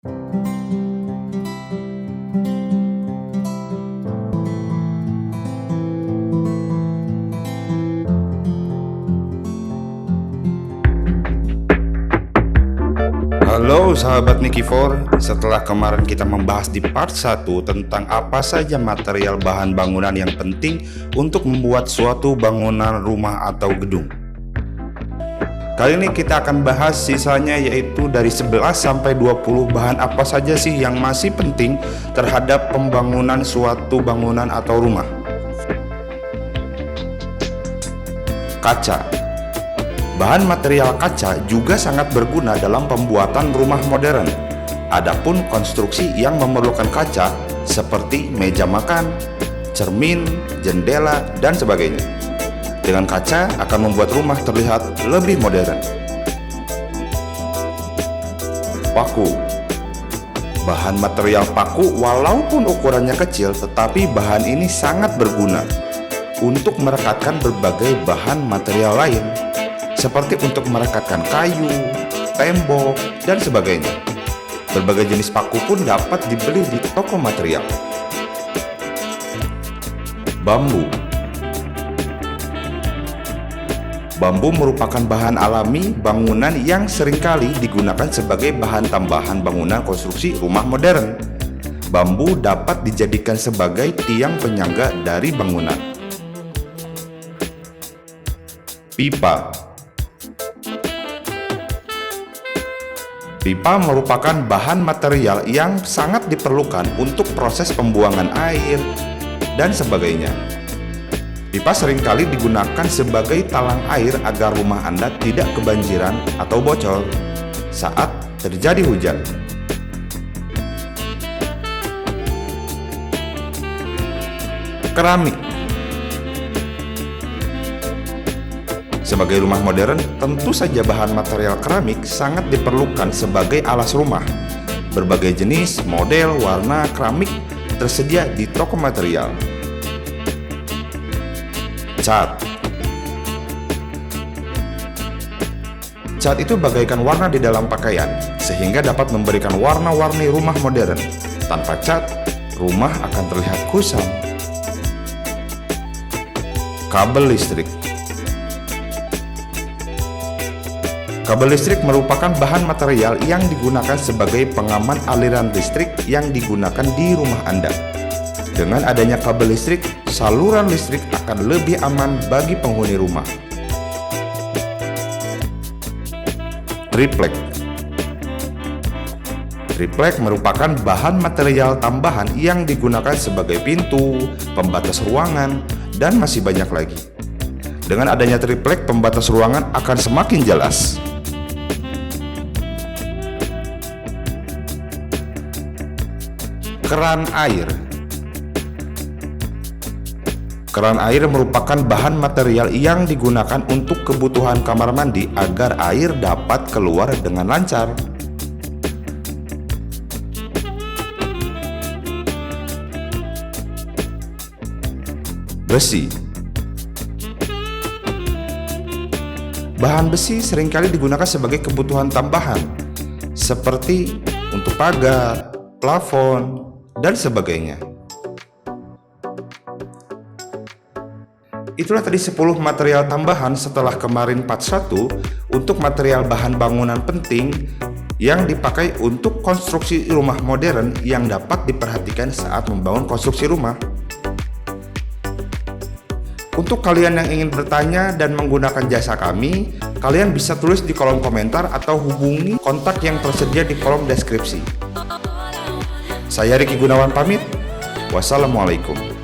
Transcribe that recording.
Halo sahabat Nicky4, setelah kemarin kita membahas di part 1 tentang apa saja material bahan bangunan yang penting untuk membuat suatu bangunan rumah atau gedung. Kali ini kita akan bahas sisanya, yaitu dari 11 sampai 20 bahan apa saja sih yang masih penting terhadap pembangunan suatu bangunan atau rumah. Kaca. Bahan material kaca juga sangat berguna dalam pembuatan rumah modern. Adapun konstruksi yang memerlukan kaca seperti meja makan, cermin, jendela, dan sebagainya. Dengan kaca akan membuat rumah terlihat lebih modern. Paku. Bahan material paku walaupun ukurannya kecil, tetapi bahan ini sangat berguna untuk merekatkan berbagai bahan material lain, seperti untuk merekatkan kayu, tembok, dan sebagainya. Berbagai jenis paku pun dapat dibeli di toko material. Bambu. Bambu merupakan bahan alami bangunan yang seringkali digunakan sebagai bahan tambahan bangunan konstruksi rumah modern. Bambu dapat dijadikan sebagai tiang penyangga dari bangunan. Pipa. Pipa merupakan bahan material yang sangat diperlukan untuk proses pembuangan air dan sebagainya. Pipa seringkali digunakan sebagai talang air agar rumah Anda tidak kebanjiran atau bocor saat terjadi hujan. Keramik. Sebagai rumah modern, tentu saja bahan material keramik sangat diperlukan sebagai alas rumah. Berbagai jenis, model, warna keramik tersedia di toko material. Cat. Cat itu bagaikan warna di dalam pakaian, sehingga dapat memberikan warna-warni rumah modern. Tanpa cat, rumah akan terlihat kusam. Kabel listrik. Kabel listrik merupakan bahan material yang digunakan sebagai pengaman aliran listrik yang digunakan di rumah Anda. Dengan adanya kabel listrik, saluran listrik akan lebih aman bagi penghuni rumah. Triplek. Triplek merupakan bahan material tambahan yang digunakan sebagai pintu, pembatas ruangan, dan masih banyak lagi. Dengan adanya triplek, pembatas ruangan akan semakin jelas. Keran air. Keran air merupakan bahan material yang digunakan untuk kebutuhan kamar mandi agar air dapat keluar dengan lancar. Besi. Bahan besi seringkali digunakan sebagai kebutuhan tambahan, seperti untuk pagar, plafon, dan sebagainya. Itulah tadi 10 material tambahan setelah kemarin part 1 untuk material bahan bangunan penting yang dipakai untuk konstruksi rumah modern yang dapat diperhatikan saat membangun konstruksi rumah. Untuk kalian yang ingin bertanya dan menggunakan jasa kami, kalian bisa tulis di kolom komentar atau hubungi kontak yang tersedia di kolom deskripsi. Saya Ricky Gunawan pamit. Wassalamualaikum.